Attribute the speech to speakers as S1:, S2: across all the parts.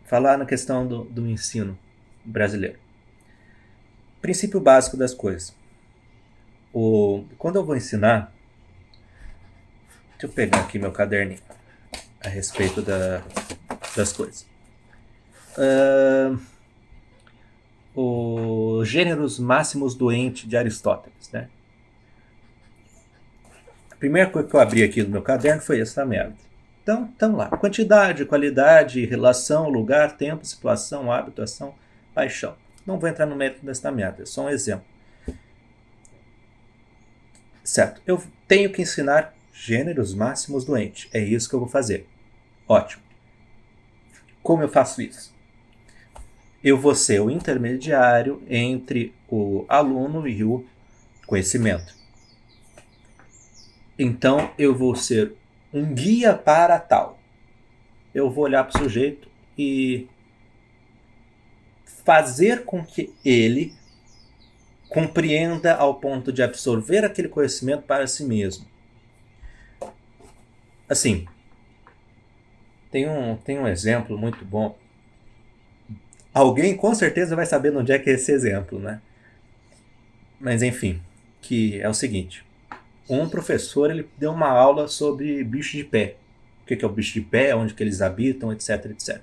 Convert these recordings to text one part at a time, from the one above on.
S1: Falar na questão do ensino brasileiro. Princípio básico das coisas. Quando eu vou ensinar, deixa eu pegar aqui meu caderninho a respeito das coisas. Os gêneros máximos do ente de Aristóteles, né? A primeira coisa que eu abri aqui no meu caderno foi essa merda. Então, estamos lá. Quantidade, qualidade, relação, lugar, tempo, situação, hábito, ação, paixão. Não vou entrar no mérito dessa merda, é só um exemplo. Certo. Eu tenho que ensinar gêneros máximos do ente. É isso que eu vou fazer. Ótimo. Como eu faço isso? Eu vou ser o intermediário entre o aluno e o conhecimento. Então eu vou ser um guia para tal. Eu vou olhar para o sujeito e fazer com que ele compreenda ao ponto de absorver aquele conhecimento para si mesmo. Assim, tem um exemplo muito bom. Alguém com certeza vai saber onde é que é esse exemplo, né? Mas enfim, que é o seguinte. Um professor ele deu uma aula sobre bicho de pé. O que é o bicho de pé, onde que eles habitam, etc, etc.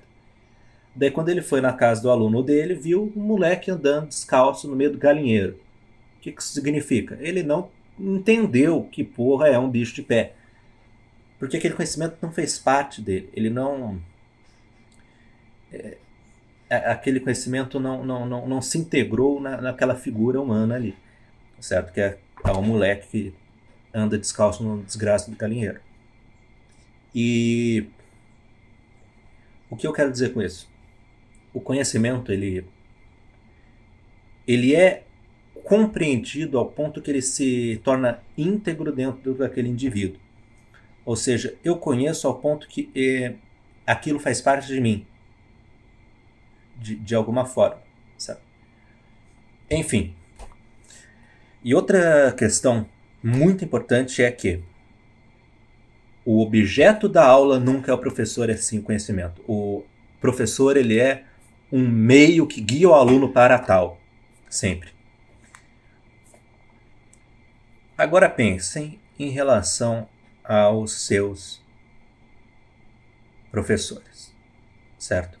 S1: Daí quando ele foi na casa do aluno dele, viu um moleque andando descalço no meio do galinheiro. O que isso significa? Ele não entendeu que porra é um bicho de pé. Porque aquele conhecimento não fez parte dele. Ele não. Aquele conhecimento não se integrou naquela figura humana ali. Certo? Que é um moleque que anda descalço no desgraça do galinheiro. E o que eu quero dizer com isso? O conhecimento ele é compreendido ao ponto que ele se torna íntegro dentro daquele indivíduo. Ou seja, eu conheço ao ponto que aquilo faz parte de mim, de alguma forma. Sabe? Enfim. E outra questão muito importante é que o objeto da aula nunca é o professor, é sim o conhecimento. O professor ele é um meio que guia o aluno para tal. Sempre. Agora pensem em relação aos seus professores, certo?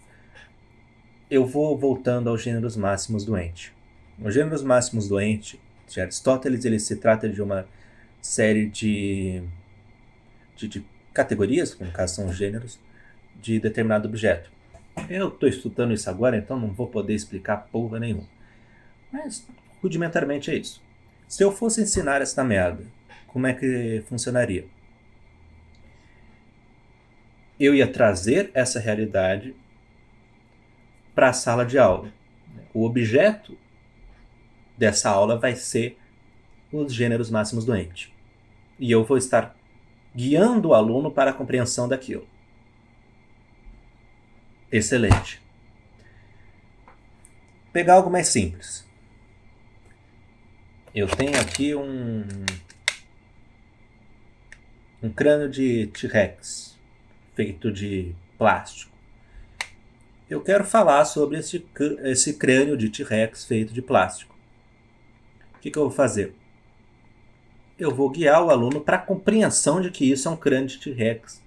S1: Eu vou voltando aos gêneros máximos do ente. Os gêneros máximos do ente de Aristóteles, ele se trata de uma série de categorias, que no caso são os gêneros, de determinado objeto. Eu estou estudando isso agora, então não vou poder explicar porra nenhuma. Mas, rudimentarmente é isso. Se eu fosse ensinar essa merda, como é que funcionaria? Eu ia trazer essa realidade para a sala de aula. O objeto dessa aula vai ser os gêneros máximos do ente. E eu vou estar guiando o aluno para a compreensão daquilo. Excelente. Pegar algo mais simples. Eu tenho aqui um crânio de T-Rex feito de plástico. Eu quero falar sobre esse crânio de T-Rex feito de plástico. O que eu vou fazer? Eu vou guiar o aluno para a compreensão de que isso é um crânio de T-Rex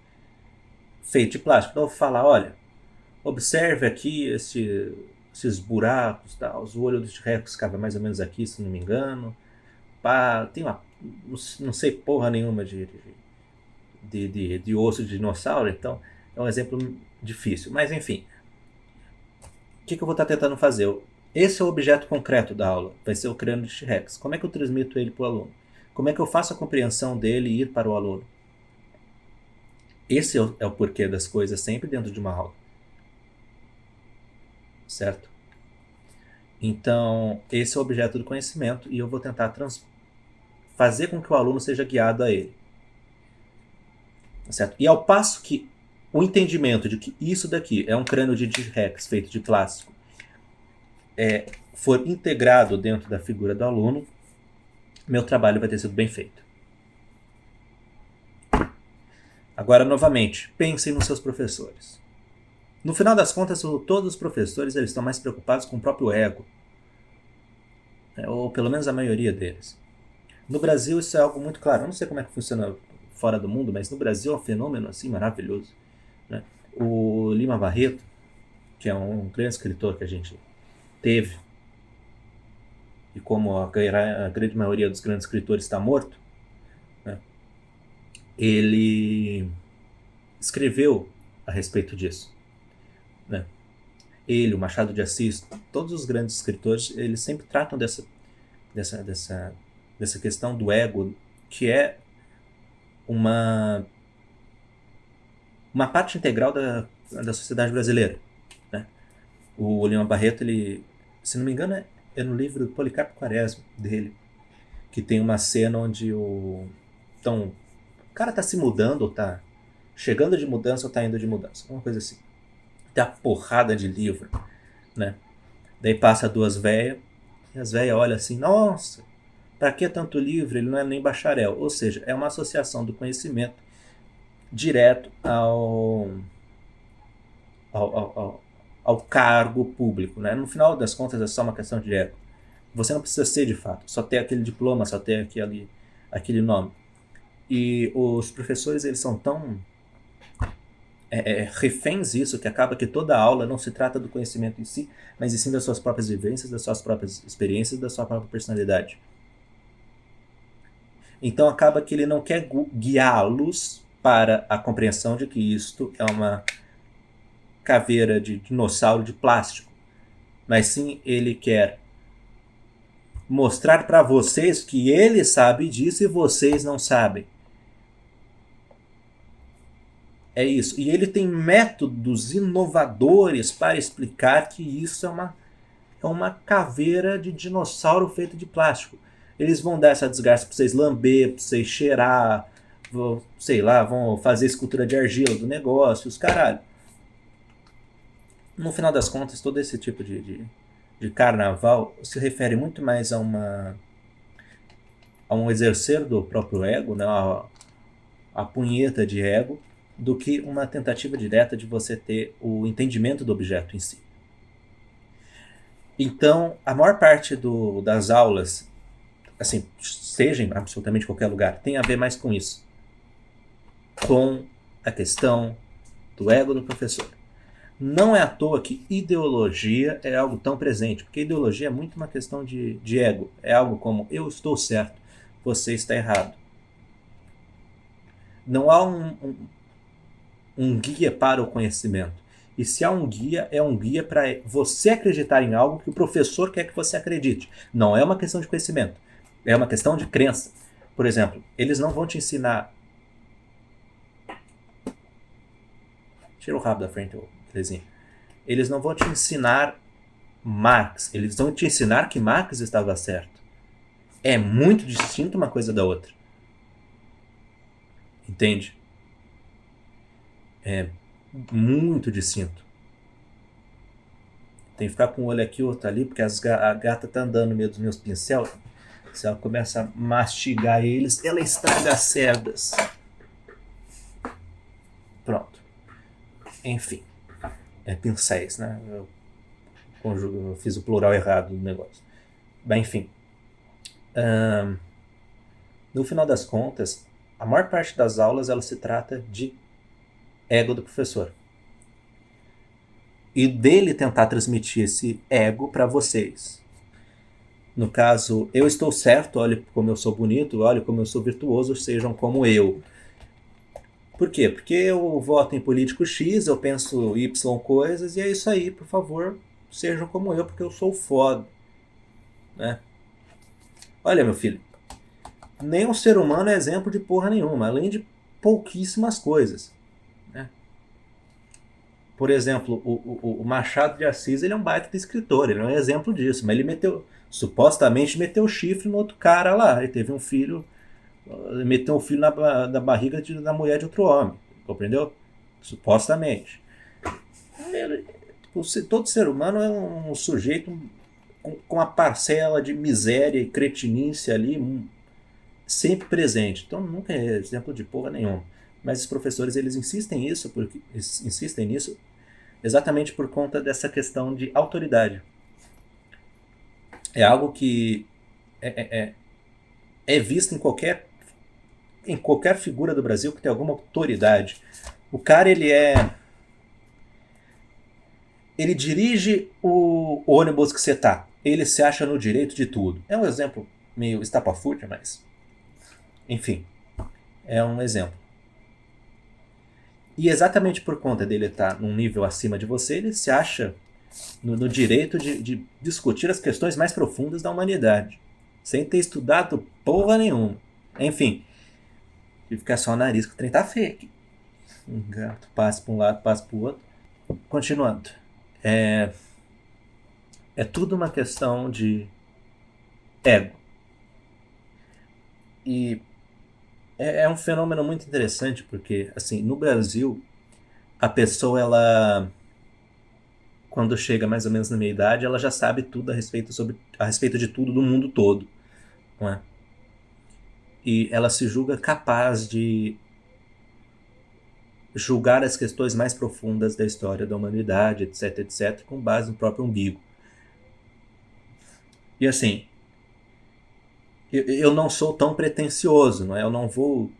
S1: feito de plástico. Então eu vou falar, olha, observe aqui esses buracos, tá? Os olhos do T-Rex ficava mais ou menos aqui, se não me engano. Tem uma, não sei porra nenhuma de osso de dinossauro, então é um exemplo difícil. Mas enfim, o que eu vou estar tentando fazer? Esse é o objeto concreto da aula, vai ser o crânio de T-Rex. Como é que eu transmito ele para o aluno? Como é que eu faço a compreensão dele e ir para o aluno? Esse é o porquê das coisas sempre dentro de uma aula. Certo? Então, esse é o objeto do conhecimento e eu vou tentar fazer com que o aluno seja guiado a ele. Certo? E ao passo que o entendimento de que isso daqui é um crânio de T-Rex feito de plástico for integrado dentro da figura do aluno, meu trabalho vai ter sido bem feito. Agora, novamente, pensem nos seus professores. No final das contas, todos os professores eles estão mais preocupados com o próprio ego, né? Ou pelo menos a maioria deles. No Brasil isso é algo muito claro. Eu não sei como é que funciona fora do mundo, mas no Brasil é um fenômeno assim maravilhoso, né? O Lima Barreto, que é um grande escritor que a gente teve, e como a grande maioria dos grandes escritores está morto, né? Ele escreveu a respeito disso, né? Ele, o Machado de Assis, todos os grandes escritores, eles sempre tratam dessa, dessa, dessa questão do ego, que é uma, uma parte integral da sociedade brasileira, né? O Lima Barreto, ele, se não me engano, é no livro do Policarpo Quaresma, dele, que tem uma cena onde então, o cara tá se mudando, ou tá chegando de mudança, ou tá indo de mudança, uma coisa assim. Tem a porrada de livro, né? Daí passa duas velhas, e as velhas olham assim, nossa, pra que tanto livro? Ele não é nem bacharel. Ou seja, é uma associação do conhecimento direto ao cargo público, né? No final das contas é só uma questão de ego. Você não precisa ser de fato, só ter aquele diploma, só ter aquele nome. E os professores eles são tão reféns disso que acaba que toda aula não se trata do conhecimento em si, mas sim das suas próprias vivências, das suas próprias experiências, da sua própria personalidade. Então acaba que ele não quer guiá-los para a compreensão de que isto é uma caveira de dinossauro de plástico, mas sim ele quer mostrar para vocês que ele sabe disso e vocês não sabem. É isso. E ele tem métodos inovadores para explicar que isso é uma caveira de dinossauro feita de plástico. Eles vão dar essa desgraça para vocês lamber, para vocês cheirar, sei lá, vão fazer escultura de argila do negócio, os caralho. No final das contas, todo esse tipo de carnaval se refere muito mais a um exercer do próprio ego, né? A punheta de ego, do que uma tentativa direta de você ter o entendimento do objeto em si. Então, a maior parte das aulas, assim, seja em absolutamente qualquer lugar, tem a ver mais com isso. Com a questão do ego do professor. Não é à toa que ideologia é algo tão presente, porque ideologia é muito uma questão de ego. É algo como, eu estou certo, você está errado. Não há um guia para o conhecimento. E se há um guia, é um guia para você acreditar em algo que o professor quer que você acredite. Não é uma questão de conhecimento, é uma questão de crença. Por exemplo, eles não vão te ensinar... Tira o rabo da frente, Clezinho. Eles não vão te ensinar Marx, eles vão te ensinar que Marx estava certo. É muito distinto uma coisa da outra. Entende? É muito distinto. Tem que ficar com um olho aqui, outro ali, porque a gata tá andando no meio dos meus pincéis. Se ela começa a mastigar eles, ela estraga as cerdas. Pronto. Enfim. É pincéis, né? Eu fiz o plural errado do negócio. Mas enfim. No final das contas, a maior parte das aulas ela se trata de ego do professor. E dele tentar transmitir esse ego para vocês. No caso, eu estou certo, olhe como eu sou bonito, olhe como eu sou virtuoso, sejam como eu. Por quê? Porque eu voto em político X, eu penso Y coisas, e é isso aí, por favor, sejam como eu, porque eu sou foda. Né? Olha, meu filho, nenhum ser humano é exemplo de porra nenhuma, além de pouquíssimas coisas. Né? Por exemplo, o Machado de Assis ele é um baita de escritor, ele não é exemplo disso, mas ele supostamente meteu chifre no outro cara lá, ele teve um filho, meteu um filho na barriga da mulher de outro homem, compreendeu? Supostamente. Todo ser humano é um sujeito com uma parcela de miséria e cretinice ali sempre presente, então nunca é exemplo de porra nenhuma. Mas os professores eles insistem nisso exatamente por conta dessa questão de autoridade. É algo que é visto em qualquer figura do Brasil que tem alguma autoridade. O cara, ele dirige o ônibus que você tá. Ele se acha no direito de tudo. É um exemplo meio estapafúrdia, mas enfim, é um exemplo. E exatamente por conta dele estar num nível acima de você, ele se acha no direito de discutir as questões mais profundas da humanidade, sem ter estudado porra nenhuma. Enfim, e ficar só o nariz que o trem tá feio aqui. Um gato passa para um lado, passa para o outro. Continuando. É tudo uma questão de ego. E é um fenômeno muito interessante porque, assim, no Brasil, a pessoa, ela, quando chega mais ou menos na meia idade, ela já sabe tudo a respeito de tudo do mundo todo, não é? E ela se julga capaz de julgar as questões mais profundas da história da humanidade, etc, etc, com base no próprio umbigo. E assim, eu não sou tão pretensioso, não é? Eu não vou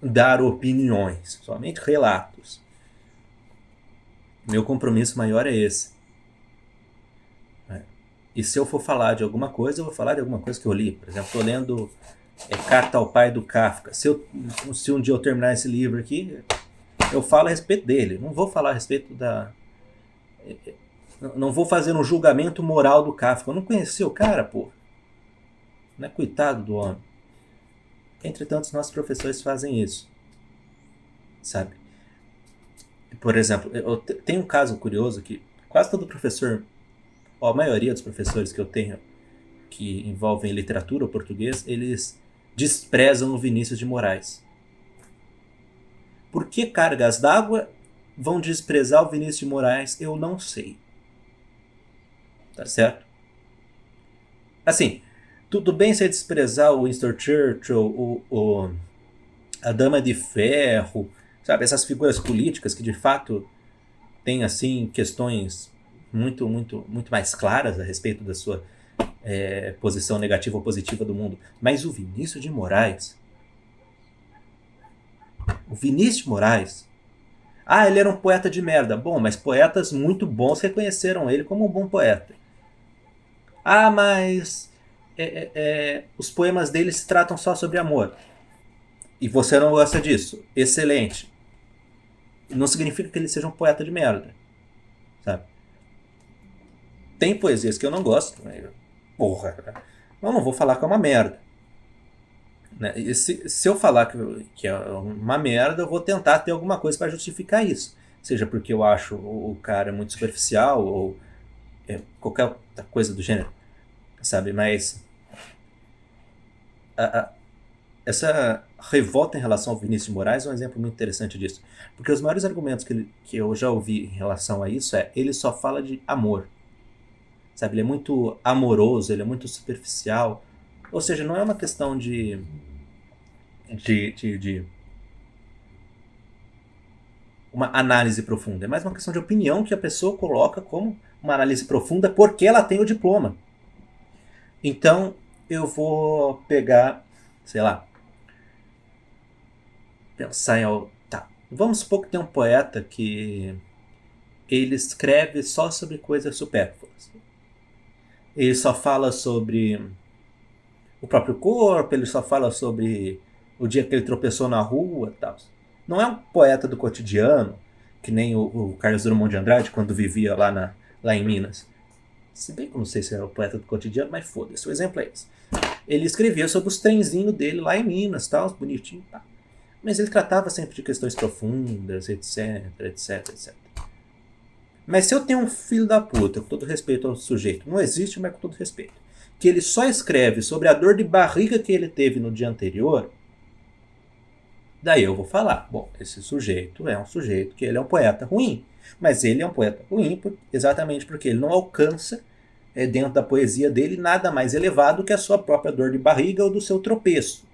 S1: dar opiniões, somente relatos. Meu compromisso maior é esse. E se eu for falar de alguma coisa, eu vou falar de alguma coisa que eu li. Por exemplo, estou lendo Carta ao Pai do Kafka. Se um dia eu terminar esse livro aqui, eu falo a respeito dele. Não vou falar a respeito da... Não vou fazer um julgamento moral do Kafka. Eu não conheci o cara, pô. Não é coitado do homem. Entretanto, os nossos professores fazem isso. Sabe? Por exemplo, tem um caso curioso que quase todo professor, ou a maioria dos professores que eu tenho que envolvem literatura ou português, eles desprezam o Vinícius de Moraes. Por que cargas d'água vão desprezar o Vinícius de Moraes? Eu não sei. Tá certo? Assim, tudo bem você desprezar o Winston Churchill, a Dama de Ferro, sabe? Essas figuras políticas que de fato têm assim questões muito, muito, muito mais claras a respeito da sua posição negativa ou positiva do mundo. Mas o Vinícius de Moraes... ele era um poeta de merda. Bom, mas poetas muito bons reconheceram ele como um bom poeta. Mas os poemas dele se tratam só sobre amor. E você não gosta disso. Excelente. Não significa que ele seja um poeta de merda. Sabe? Tem poesias que eu não gosto. Porra. Eu não vou falar que é uma merda. E se eu falar que é uma merda, eu vou tentar ter alguma coisa para justificar isso. Seja porque eu acho o cara muito superficial ou qualquer outra coisa do gênero. Sabe? Mas essa revolta em relação ao Vinícius de Moraes é um exemplo muito interessante disso. Porque os maiores argumentos que eu já ouvi em relação a isso ele só fala de amor. Sabe? Ele é muito amoroso, ele é muito superficial. Ou seja, não é uma questão de uma análise profunda. É mais uma questão de opinião que a pessoa coloca como uma análise profunda porque ela tem o diploma. Então, eu vou pegar, sei lá, pensar em... Tá, vamos supor que tem um poeta que ele escreve só sobre coisas supérfluas. Ele só fala sobre o próprio corpo, ele só fala sobre o dia que ele tropeçou na rua e tal. Não é um poeta do cotidiano, que nem o Carlos Drummond de Andrade, quando vivia lá em Minas. Se bem que eu não sei se era o poeta do cotidiano, mas foda-se, o exemplo é esse. Ele escrevia sobre os trenzinhos dele lá em Minas, tal, bonitinho, tá. Mas ele tratava sempre de questões profundas, etc, etc, etc. Mas se eu tenho um filho da puta, com todo respeito ao sujeito, não existe, mas com todo respeito, que ele só escreve sobre a dor de barriga que ele teve no dia anterior, daí eu vou falar, bom, esse sujeito é um sujeito que ele é um poeta ruim. Mas ele é um poeta ruim exatamente porque ele não alcança dentro da poesia dele nada mais elevado que a sua própria dor de barriga ou do seu tropeço.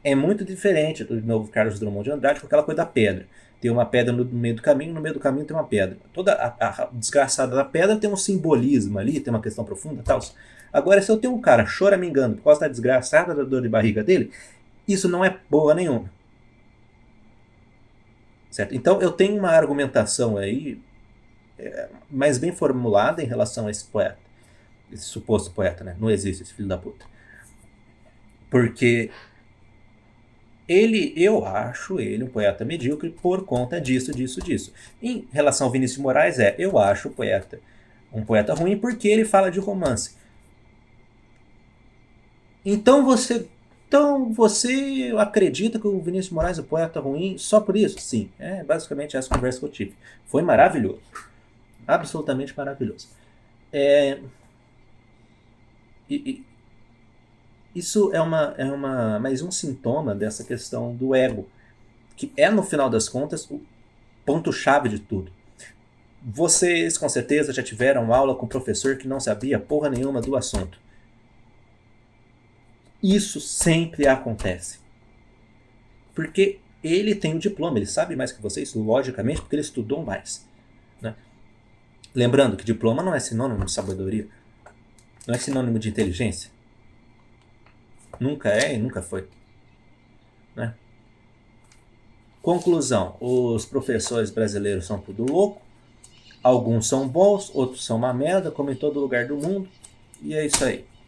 S1: é muito diferente do novo Carlos Drummond de Andrade com aquela coisa da pedra. Tem uma pedra no meio do caminho, no meio do caminho tem uma pedra. Toda a desgraçada da pedra tem um simbolismo ali, tem uma questão profunda e tal. Agora, se eu tenho um cara choramingando por causa da desgraçada da dor de barriga dele, isso não é boa nenhuma. Certo? Então, eu tenho uma argumentação aí mais bem formulada em relação a esse poeta. Esse suposto poeta, né? Não existe esse filho da puta. Porque eu acho ele um poeta medíocre por conta disso. Em relação ao Vinícius de Moraes, eu acho o poeta um poeta ruim porque ele fala de romance. Então você acredita que o Vinícius de Moraes é um poeta ruim só por isso? Sim, é basicamente essa conversa que eu tive. Foi maravilhoso. Absolutamente maravilhoso. Isso é mais um sintoma dessa questão do ego, que é, no final das contas, o ponto-chave de tudo. Vocês, com certeza, já tiveram aula com um professor que não sabia porra nenhuma do assunto. Isso sempre acontece. Porque ele tem o diploma, ele sabe mais que vocês, logicamente, porque ele estudou mais. Né? Lembrando que diploma não é sinônimo de sabedoria, não é sinônimo de inteligência. Nunca é e nunca foi. Né? Conclusão, os professores brasileiros são tudo louco, alguns são bons, outros são uma merda, como em todo lugar do mundo, e é isso aí.